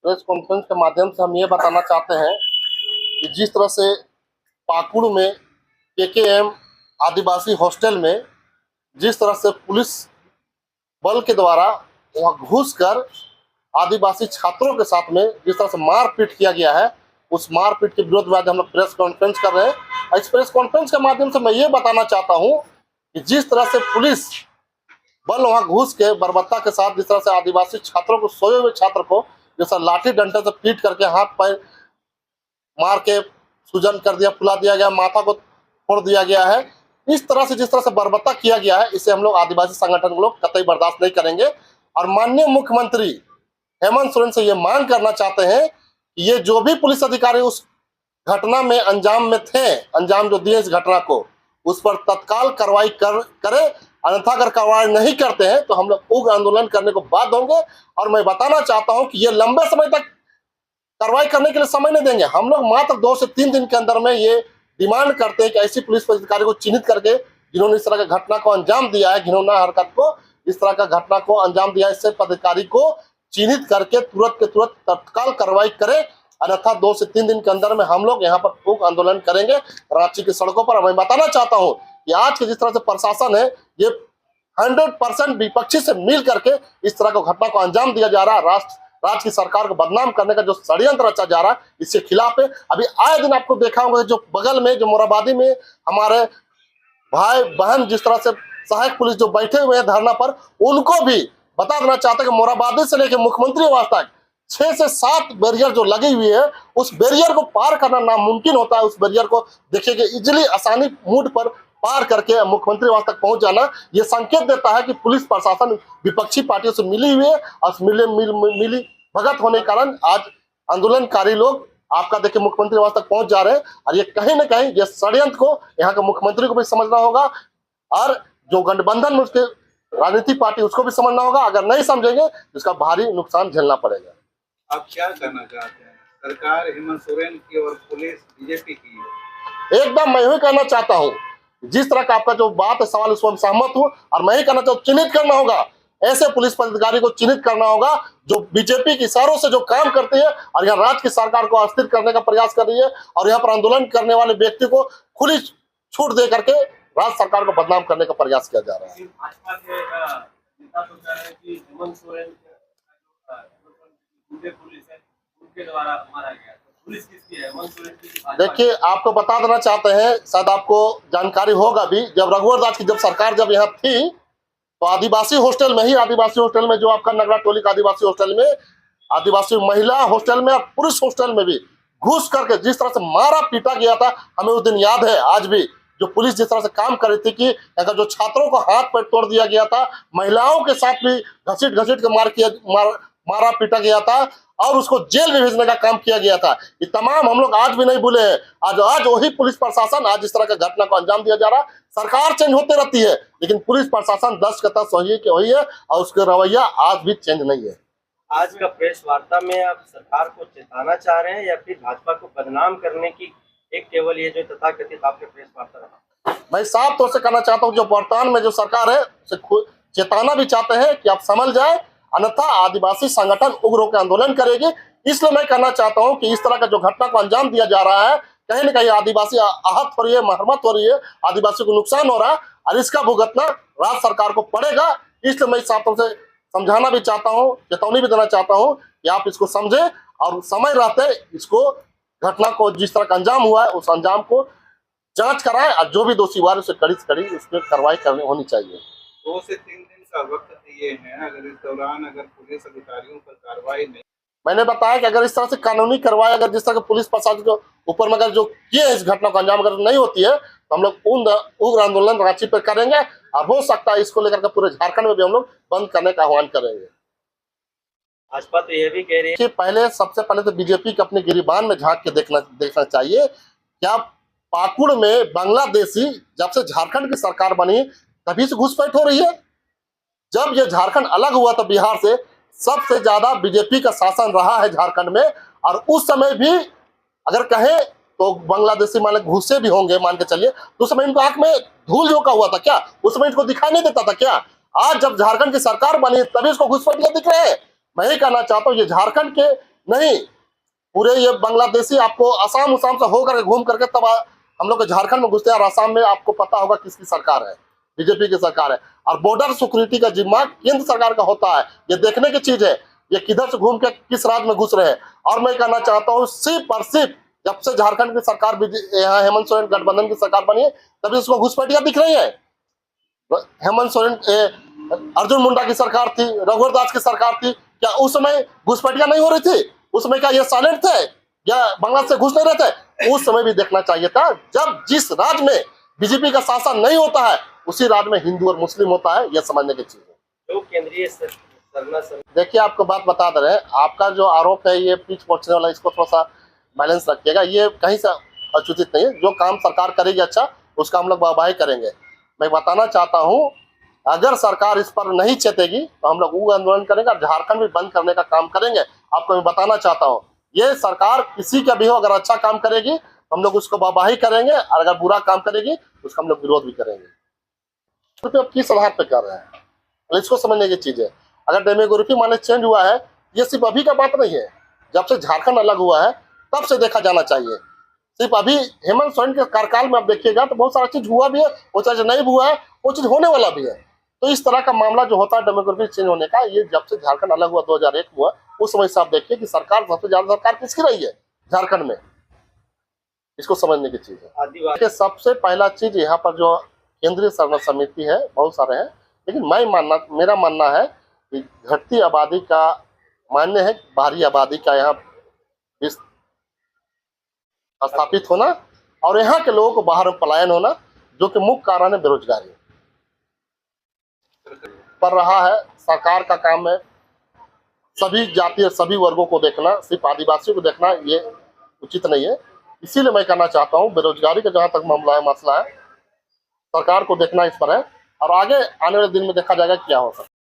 Press conference के माध्यम से हम ये बताना चाहते हैं कि जिस तरह से पाकुड़ में केकेएम आदिवासी हॉस्टल में जिस तरह से पुलिस बल के द्वारा वहां घुसकर आदिवासी छात्रों के साथ में जिस तरह से मारपीट किया गया है, उस मारपीट के विरोध में आज हम लोग प्रेस कॉन्फ्रेंस कर रहे हैं। इस प्रेस कॉन्फ्रेंस के माध्यम से मैं ये बताना चाहता हूँ कि जिस तरह से पुलिस बल वहां घुस के बर्बरता के साथ जिस तरह से आदिवासी छात्रों को, सोए हुए छात्र को जैसा लाठी डंडे से पीट करके हाथ पैर मार के सूजन कर दिया, फुला दिया गया, माथा को फोड़ दिया गया है। इस तरह से जिस तरह से बर्बरता किया गया है, इसे हम लोग आदिवासी संगठन के लोग कतई बर्दाश्त नहीं करेंगे और माननीय मुख्यमंत्री हेमंत सोरेन से ये मांग करना चाहते हैं कि ये जो भी पुलिस अधिकारी उस घटना में अंजाम जो दिए इस घटना को, उस पर तत्काल कार्रवाई करे। अन्यथा अगर कार्रवाई नहीं करते हैं तो हम लोग उग्र आंदोलन करने को बाध्य होंगे। और मैं बताना चाहता हूं कि ये लंबे समय तक कार्रवाई करने के लिए समय नहीं देंगे। हम लोग मात्र 2 से 3 दिन के अंदर में ये डिमांड करते हैं कि ऐसी पुलिस अधिकारी को चिन्हित करके जिन्होंने इस तरह की घटना को अंजाम दिया है, घिनौना हरकत को, इस तरह का घटना को अंजाम दिया है, इससे पदाधिकारी को चिन्हित करके तुरंत के तुरंत तत्काल कार्रवाई करे। अन्यथा 2 से 3 दिन के अंदर में हम लोग यहाँ पर भूख आंदोलन करेंगे रांची की सड़कों पर। मैं बताना चाहता हूँ कि आज के जिस तरह से प्रशासन है, ये 100% विपक्षी से मिल करके इस तरह की घटना को अंजाम दिया जा रहा है। राज्य की सरकार को बदनाम करने का जो षड्यंत्र रचा जा रहा है, इसके खिलाफ है। अभी आए दिन आपको देखा होगा जो बगल में जो मोराबादी में हमारे भाई बहन जिस तरह से सहायक पुलिस जो बैठे हुए हैं धरना पर, उनको भी बता देना चाहते हैं कि मोराबादी से लेकर मुख्यमंत्री आवास तक 6 से 7 बैरियर जो लगी हुई है, उस बैरियर को पार करना नामुमकिन होता है। उस बैरियर को देखिए इजिली आसानी मूड पर पार करके मुख्यमंत्री आवास तक पहुंच जाना, ये संकेत देता है कि पुलिस प्रशासन विपक्षी पार्टियों से मिली हुई है और मिली भगत होने के कारण आज आंदोलनकारी लोग आपका देखिए मुख्यमंत्री आवास तक पहुंच जा रहे हैं। और ये कहीं ना कहीं ये षड्यंत्र को यहाँ के मुख्यमंत्री को भी समझना होगा और जो गठबंधन में उसके राजनीतिक पार्टी उसको भी समझना होगा। अगर नहीं समझेंगे तो इसका भारी नुकसान झेलना पड़ेगा। आप क्या कहना चाहते हैं? सरकार हेमंत सोरेन की और पुलिस बीजेपी की है? एकदम मैं ही कहना चाहता हूँ, जिस तरह का आपका जो बात है सवाल उसको हम सहमत हूँ। और मैं ही कहना चाहूँ चिन्हित करना होगा, ऐसे पुलिस पदाधिकारी को चिन्हित करना होगा जो बीजेपी के इशारों से जो काम करती है और यहाँ राज्य की सरकार को अस्थिर करने का प्रयास कर रही है और यहाँ पर आंदोलन करने वाले व्यक्ति को खुली छूट दे करके राज्य सरकार को बदनाम करने का प्रयास किया जा रहा है। भाजपा के नेता तो कह रहे हैं कि हेमंत सोरेन पुलिस है उनके द्वारा मारा गया, तो पुलिस किसकी है? हेमंत सोरेन की? देखिए आपको बता देना चाहते हैं, शायद आपको जानकारी होगा भी, जब रघुवर दास की जब सरकार जब यहाँ थी तो आदिवासी हॉस्टल में जो आपका नगरा टोली का आदिवासी हॉस्टल में, आदिवासी महिला हॉस्टल में और पुरुष हॉस्टल में भी घुस करके जिस तरह से मारा पीटा गया था, हमें उस दिन याद है। आज भी जो पुलिस जिस तरह से काम कर रही थी कि अगर जो छात्रों को हाथ पैर तोड़ दिया गया था, महिलाओं के साथ भी घसीट के मारा पीटा गया था और उसको जेल में भेजने का काम किया गया था। ये तमाम हम लोग आज भी नहीं भूले हैं। आज वही पुलिस प्रशासन आज इस तरह का घटना को अंजाम दिया जा रहा है। सरकार चेंज होती रहती है लेकिन पुलिस प्रशासन 10 कतः वही है और उसका रवैया आज भी चेंज नहीं है। आज का प्रेस वार्ता में आप सरकार को चेताना चाह रहे हैं या फिर भाजपा को बदनाम करने की एक केवल ये जो तथाकथित आपके प्रेस वार्ता रहा? मैं साफ तौर से कहना चाहता हूँ जो वर्तमान में जो सरकार है उसे चेताना भी चाहते हैं कि आप समझ जाए, अन्यथा आदिवासी संगठन उग्र होकर आंदोलन करेगी। इसलिए मैं कहना चाहता हूं कि इस तरह का जो घटना को अंजाम दिया जा रहा है, कहीं ना कहीं आदिवासी आहत हो रही है, मरम्मत हो रही है, आदिवासी को नुकसान हो रहा है और इसका भुगतना राज्य सरकार को पड़ेगा। इसलिए मैं साफ तौर से समझाना भी चाहता हूँ, चेतावनी भी देना चाहता हूँ कि आप इसको समझे और समय रहते इसको घटना को जिस तरह का अंजाम हुआ है उस अंजाम को जांच कराए और जो भी दोषी हुआ है उसे कड़ी से कड़ी उस पर कार्रवाई करनी होनी चाहिए। 2 से 3 दिन का वक्त दिए हैं, अगर इस दौरान अगर पुलिस अधिकारियों पर कार्रवाई नहीं, मैंने बताया कि अगर इस तरह से कानूनी कार्रवाई अगर जिस तरह के पुलिस प्रशासन के ऊपर में अगर जो किए इस घटना को अंजाम अगर नहीं होती है तो हम लोग उग्र आंदोलन रांची पर करेंगे और हो सकता है इसको लेकर के पूरे झारखंड में भी हम लोग बंद करने का आह्वान करेंगे। भाजपा तो यह भी कह रही है कि सबसे पहले तो बीजेपी के अपने गिरिबान में झांक के देखना चाहिए। क्या पाकुड़ में बांग्लादेशी जब से झारखंड की सरकार बनी तभी से घुसपैठ हो रही है? जब ये झारखंड अलग हुआ तो बिहार से सबसे ज्यादा बीजेपी का शासन रहा है झारखंड में और उस समय भी अगर कहें तो बांग्लादेशी मान घुसे भी होंगे, मान के चलिए, तो उस समय इनको आंख में धूल झोंका हुआ था क्या? उस समय इनको दिखाई नहीं देता था क्या? आज जब झारखंड की सरकार बनी तभी इसको घुसपैठिया दिख रहे हैं। मैं ही कहना चाहता हूँ ये झारखंड के नहीं, पूरे ये बांग्लादेशी आपको असम उसाम से होकर घूम करके तब हम लोग झारखंड में घुसते हैं। और असम में आपको पता होगा किसकी सरकार है, बीजेपी की सरकार है। और बॉर्डर सिक्योरिटी का जिम्मा केंद्र सरकार का होता है। ये देखने की चीज है ये किधर से घूम के किस राज्य में घुस रहे हैं। और मैं कहना चाहता हूँ सिर्फ और सिर्फ जब से झारखंड की सरकार यहाँ हेमंत सोरेन गठबंधन की सरकार बनी है तभी उसको घुसपैठियां दिख रही है। हेमंत सोरेन अर्जुन मुंडा की सरकार थी, रघुवर दास की सरकार थी, क्या उस समय घुसपैठियां नहीं हो रही थी? उस समय क्या ये साइलेंट थे या बांग्लादेश से घुस नहीं रहे थे? उस समय भी देखना चाहिए था। जब जिस राज्य में बीजेपी का शासन नहीं होता है उसी राज्य में हिंदू और मुस्लिम होता है, यह समझने की चीज है। जो केंद्रीय देखिए आपको बात बता दे रहे हैं, आपका जो आरोप है ये पीछ पहुंचने वाला, इसको थोड़ा सा बैलेंस रखिएगा। ये कहीं से अचुचित नहीं है। जो काम सरकार करेगी अच्छा उसका हम लोग वाहवाही करेंगे। मैं बताना चाहता हूँ अगर सरकार इस पर नहीं चेतेगी तो हम लोग वो आंदोलन करेंगे और झारखंड भी बंद करने का काम करेंगे। आपको मैं बताना चाहता हूँ ये सरकार किसी का भी हो अगर अच्छा काम करेगी हम लोग उसको वाहवाही करेंगे और अगर बुरा काम करेगी उसका हम लोग विरोध भी करेंगे। तो किस आधार पर कर रहे हैं इसको समझने की चीज है। अगर डेमोग्राफी माने चेंज हुआ है ये सिर्फ अभी का बात नहीं है, जब से झारखंड अलग हुआ है तब से देखा जाना चाहिए। सिर्फ अभी हेमंत सोरेन के कार्यकाल में आप देखिएगा तो बहुत सारा चीज हुआ भी है, वो चीज नहीं हुआ है, वो चीज होने वाला भी है। तो इस तरह का मामला जो होता है डेमोग्राफी चेंज होने का, ये जब से झारखंड अलग हुआ 2001 हुआ उस समय से आप देखिए कि सरकार सबसे ज्यादा सरकार किसकी रही है झारखंड में, इसको समझने की चीज है। सबसे पहला चीज यहाँ पर जो केंद्रीय सर्वे समिति है बहुत सारे हैं, लेकिन मेरा मानना है कि घटती आबादी का मान्य है, बाहरी आबादी का यहाँ स्थापित होना और यहाँ के लोगों को बाहर पलायन होना, जो कि मुख्य कारण है बेरोजगारी पर रहा है। सरकार का काम है सभी जाति और सभी वर्गों को देखना, सिर्फ आदिवासियों को देखना ये उचित नहीं है। इसीलिए मैं कहना चाहता हूँ बेरोजगारी का जहाँ तक मसला है सरकार को देखना इस पर है और आगे आने वाले दिन में देखा जाएगा क्या हो सकता है।